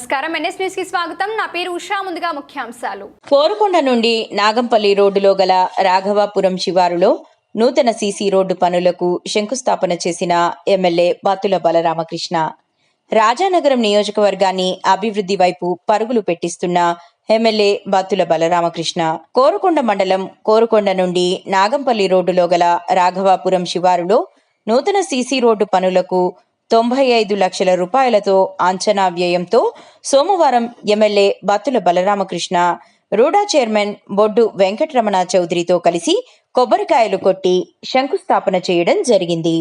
నమస్కారం, NS news కి స్వాగతం. నా పేరు ఉషా. ముందుగా ముఖ్యాంశాలు. కోరుకొండ నుండి నాగంపల్లి రోడ్డులో గల రాఘవాపురం శివారులో నూతన సీసీ రోడ్డు పనులకు శంకుస్థాపన చేసిన ఎమ్మెల్యే బాతుల బలరామకృష్ణ. రాజానగరం నియోజకవర్గాన్ని అభివృద్ధి వైపు పరుగులు పెట్టిస్తున్న ఎమ్మెల్యే బాతుల బలరామకృష్ణ కోరుకొండ మండలం కోరుకొండ నుండి నాగంపల్లి రోడ్డులో గల రాఘవాపురం శివారులో నూతన సీసీ రోడ్డు పనులకు 95 లక్షల రూపాయలతో అంచనా వ్యయంతో సోమవారం ఎమ్మెల్యే బాతుల బలరామకృష్ణ రూడా చైర్మన్ బొడ్డు వెంకటరమణ చౌదరితో కలిసి కొబ్బరికాయలు కొట్టి శంకుస్థాపన చేయడం జరిగింది.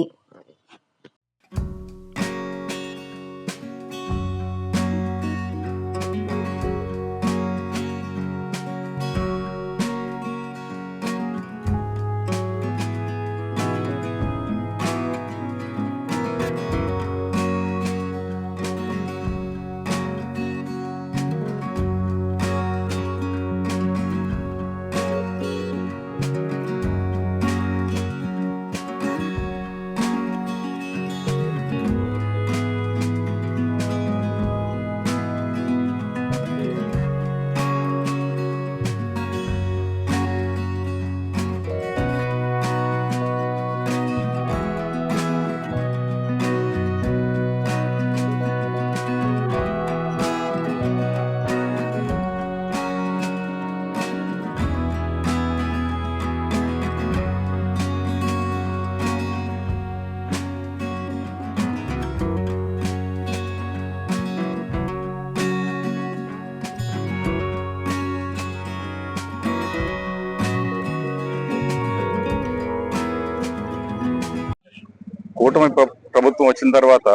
కూటమి ప్రభుత్వం వచ్చిన తర్వాత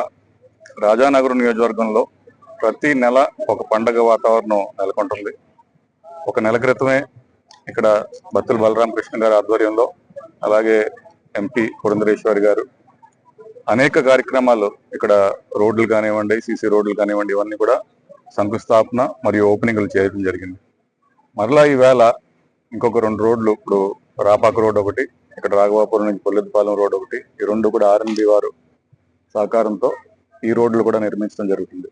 రాజానగరం నియోజకవర్గంలో ప్రతి నెల ఒక పండగ వాతావరణం నెలకొంటుంది. ఒక నెల క్రితమే ఇక్కడ బత్తుల బలరామకృష్ణ గారి ఆధ్వర్యంలో, అలాగే ఎంపీ పురంధరేశ్వరి గారు అనేక కార్యక్రమాలు ఇక్కడ రోడ్లు కానివ్వండి, సీసీ రోడ్లు కానివ్వండి, ఇవన్నీ కూడా శంకుస్థాపన మరియు ఓపెనింగ్లు చేయడం జరిగింది. మరలా ఈవేళ ఇంకొక 2 రోడ్లు, ఇప్పుడు రాపాక రోడ్ ఒకటి, ఇక్కడ రాఘవాపురం నుంచి పొల్లెద్దుపాలెం రోడ్ ఒకటి, ఈ 2 కూడా ఆర్ఎన్బి వారు సహకారంతో ఈ రోడ్లు కూడా నిర్మించడం జరుగుతుంది.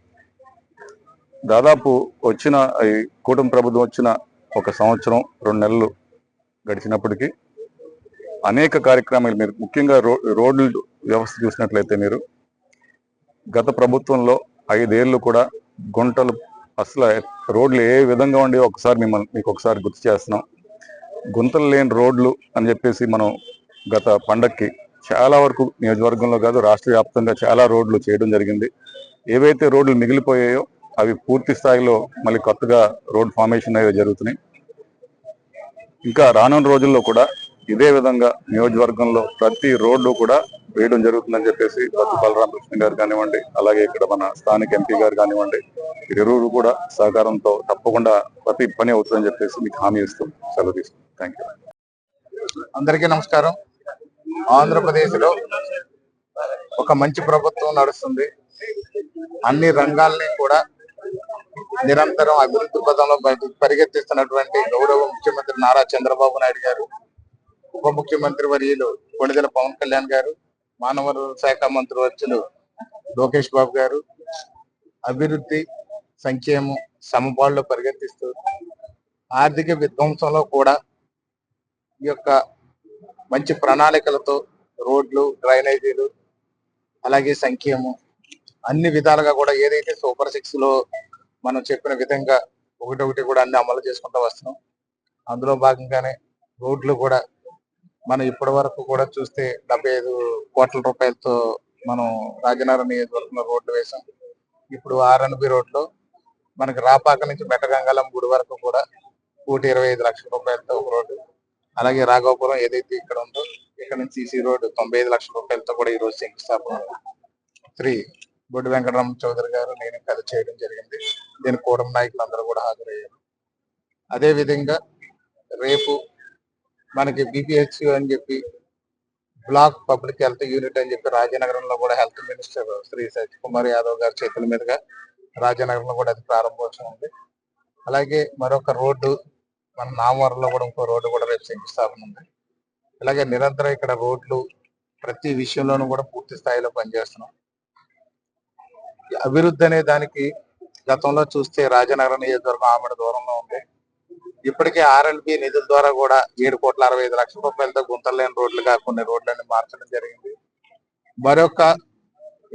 దాదాపు వచ్చిన ఈ కూటమి ప్రభుత్వం వచ్చిన 1 సంవత్సరం 2 నెలలు గడిచినప్పటికీ అనేక కార్యక్రమాలు, మీరు ముఖ్యంగా రోడ్లు వ్యవస్థ చూసినట్లయితే, మీరు గత ప్రభుత్వంలో 5 ఏళ్ళు కూడా గుంటలు, అసలు రోడ్లు ఏ విధంగా ఉండేవో మీకు ఒకసారి గుర్తు చేస్తున్నాం. గుంతలు లేని రోడ్లు అని చెప్పేసి మనం గత పండక్కి చాలా వరకు నియోజకవర్గంలో కాదు రాష్ట్ర వ్యాప్తంగా చాలా రోడ్లు చేయడం జరిగింది. ఏవైతే రోడ్లు మిగిలిపోయాయో అవి పూర్తి స్థాయిలో మళ్ళీ కొత్తగా రోడ్ ఫార్మేషన్ అనేవి జరుగుతున్నాయి. ఇంకా రానున్న రోజుల్లో కూడా ఇదే విధంగా నియోజకవర్గంలో ప్రతి రోడ్డు కూడా వేయడం జరుగుతుందని చెప్పేసి బత్తుల బలరామకృష్ణ గారు కానివ్వండి, అలాగే ఇక్కడ మన స్థానిక ఎంపీ గారు కానివ్వండి, ఇరువురు కూడా సహకారంతో తప్పకుండా ప్రతి పని అవుతుందని చెప్పేసి మీకు హామీ ఇస్తూ సెలవు తీసుకుంటాం. Thank you. అందరికీ నమస్కారం. ఆంధ్రప్రదేశ్ లో ఒక మంచి ప్రభుత్వం నడుస్తుంది. అన్ని రంగాల్ని కూడా నిరంతరం అభివృద్ధి పదంలో పరిగెత్తిస్తున్నటువంటి గౌరవ ముఖ్యమంత్రి నారా చంద్రబాబు నాయుడు గారు, ఉప ముఖ్యమంత్రి వర్యులు కొణిదెల పవన్ కళ్యాణ్ గారు, మానవ వనరుల శాఖ మంత్రి వర్యులు లోకేష్ బాబు గారు అభివృద్ధి, సంక్షేమం సమపాల్లో పరిగెత్తిస్తూ ఆర్థిక విధ్వంసంలో కూడా ఈ యొక్క మంచి ప్రణాళికలతో రోడ్లు, డ్రైనేజీలు, అలాగే సంక్షేమం అన్ని విధాలుగా కూడా ఏదైతే సూపర్ 6 లో మనం చెప్పిన విధంగా ఒకటి కూడా అన్ని అమలు చేసుకుంటూ వస్తున్నాం. అందులో భాగంగానే రోడ్లు కూడా మనం ఇప్పటి వరకు కూడా చూస్తే 75 కోట్ల రూపాయలతో మనం రాజనగరం నియోజకవర్గంలో రోడ్లు వేసాం. ఇప్పుడు ఆర్ఎన్బి రోడ్లో మనకి రాపాక నుంచి మెట్టగంగాలం గుడి వరకు కూడా 1,25 లక్షల రూపాయలతో ఒక రోడ్డు, అలాగే రాఘవపురం ఏదైతే ఇక్కడ ఉందో ఇక్కడ నుంచి సీసీ రోడ్డు 95 లక్షల రూపాయలతో కూడా ఈ రోజు శంకుస్థాపన శ్రీ బొడ్డు వెంకటరమణ చౌదరి గారు, నేను కలిసి చేయడం జరిగింది. దీని కూటమి నాయకులు అందరూ కూడా హాజరయ్యారు. అదే విధంగా రేపు మనకి BPH అని చెప్పి బ్లాక్ పబ్లిక్ హెల్త్ యూనిట్ అని చెప్పి రాజానగరంలో కూడా హెల్త్ మినిస్టర్ శ్రీ సత్యకుమార్ యాదవ్ గారి చేతుల మీదుగా రాజానగరంలో కూడా అది ప్రారంభోత్సవం ఉంది. అలాగే మరొక రోడ్డు మన నామవరంలో కూడా ఇంకో రోడ్డు కూడా రేపు శంకుస్థాపన ఉంది. ఇలాగే నిరంతరం ఇక్కడ రోడ్లు ప్రతి విషయంలోనూ కూడా పూర్తి స్థాయిలో పనిచేస్తున్నాం. అభివృద్ధి అనే దానికి గతంలో చూస్తే రాజనగరం నియోజకవర్గం ఆమెడ దూరంలో ఉంది. ఇప్పటికే ఆర్ఎల్బి నిధుల ద్వారా కూడా 7,65,00,000 రూపాయలతో గుంతలు లేని రోడ్లుగా కొన్ని రోడ్లన్నీ మార్చడం జరిగింది. మరొక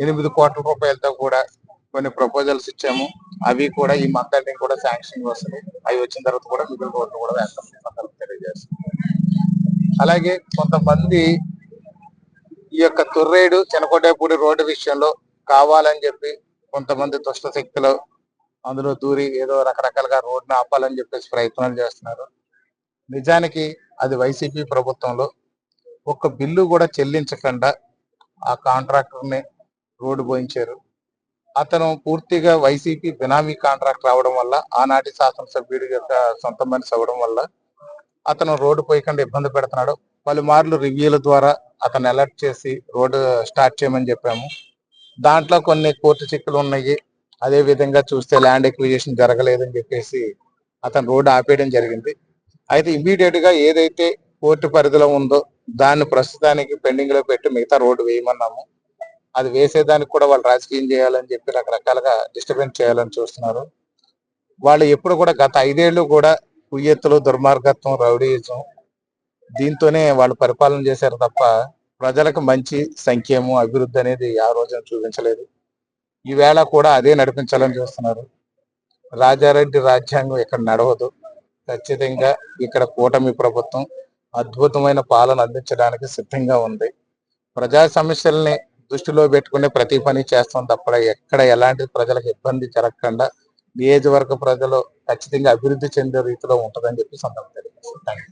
8 కోట్ల రూపాయలతో కూడా కొన్ని ప్రపోజల్స్ ఇచ్చాము. అవి కూడా ఈ మంత్ ఎండింగ్ కూడా శాంక్షన్ వస్తుంది. అవి వచ్చిన తర్వాత కూడా మిగిలిన రోడ్లు కూడా వేస్తాం తెలియజేస్తాం. అలాగే కొంతమంది ఈ యొక్క తుర్రేడు చెనకోటేపూడి రోడ్డు విషయంలో కావాలని చెప్పి కొంతమంది దుష్ట శక్తులు అందులో దూరి ఏదో రకరకాలుగా రోడ్డును ఆపాలని చెప్పేసి ప్రయత్నాలు చేస్తున్నారు. నిజానికి అది వైసీపీ ప్రభుత్వంలో ఒక్క బిల్లు కూడా చెల్లించకుండా ఆ కాంట్రాక్టర్ని రోడ్డు పోయించారు. అతను పూర్తిగా వైసీపీ బినామీ కాంట్రాక్ట్ రావడం వల్ల, ఆనాటి శాసనసభ్యుడి యొక్క సొంత మనిషి అవ్వడం వల్ల అతను రోడ్డు పోయకుండా ఇబ్బంది పెడుతున్నాడు. పలుమార్లు రివ్యూల ద్వారా అతను అలర్ట్ చేసి రోడ్డు స్టార్ట్ చేయమని చెప్పాము. దాంట్లో కొన్ని కోర్టు చిక్కులు ఉన్నాయి. అదే విధంగా చూస్తే ల్యాండ్ ఎక్విజిషన్ జరగలేదని చెప్పేసి అతను రోడ్డు ఆపేయడం జరిగింది. అయితే ఇమీడియట్ గా ఏదైతే కోర్టు పరిధిలో ఉందో దాన్ని ప్రస్తుతానికి పెండింగ్ లో పెట్టి మిగతా రోడ్డు వేయమన్నాము. అది వేసేదానికి కూడా వాళ్ళు రాజకీయం చేయాలని చెప్పి రకరకాలుగా డిస్టర్బెన్స్ చేయాలని చూస్తున్నారు. వాళ్ళు ఎప్పుడు కూడా గత 5 ఏళ్ళు కూడా కుయ్యెత్తులు, దుర్మార్గత్వం, రౌడీయిజం దీంతోనే వాళ్ళు పరిపాలన చేశారు తప్ప ప్రజలకు మంచి సంక్షేమం, అభివృద్ధి అనేది ఆ రోజున చూపించలేదు. ఈవేళ కూడా అదే నడిపించాలని చూస్తున్నారు. రాజారెడ్డి రాజ్యాంగం ఇక్కడ నడవదు. ఖచ్చితంగా ఇక్కడ కూటమి ప్రభుత్వం అద్భుతమైన పాలన అందించడానికి సిద్ధంగా ఉంది. ప్రజా సమస్యల్ని దృష్టిలో పెట్టుకునే ప్రతి పని చేస్తాం తప్ప ఎక్కడ ఎలాంటి ప్రజలకు ఇబ్బంది జరగకుండా నియోజకవర్గ ప్రజలు ఖచ్చితంగా అభివృద్ధి చెందే రీతిలో ఉంటుందని చెప్పి సందర్భంగా తెలియజేస్తాను.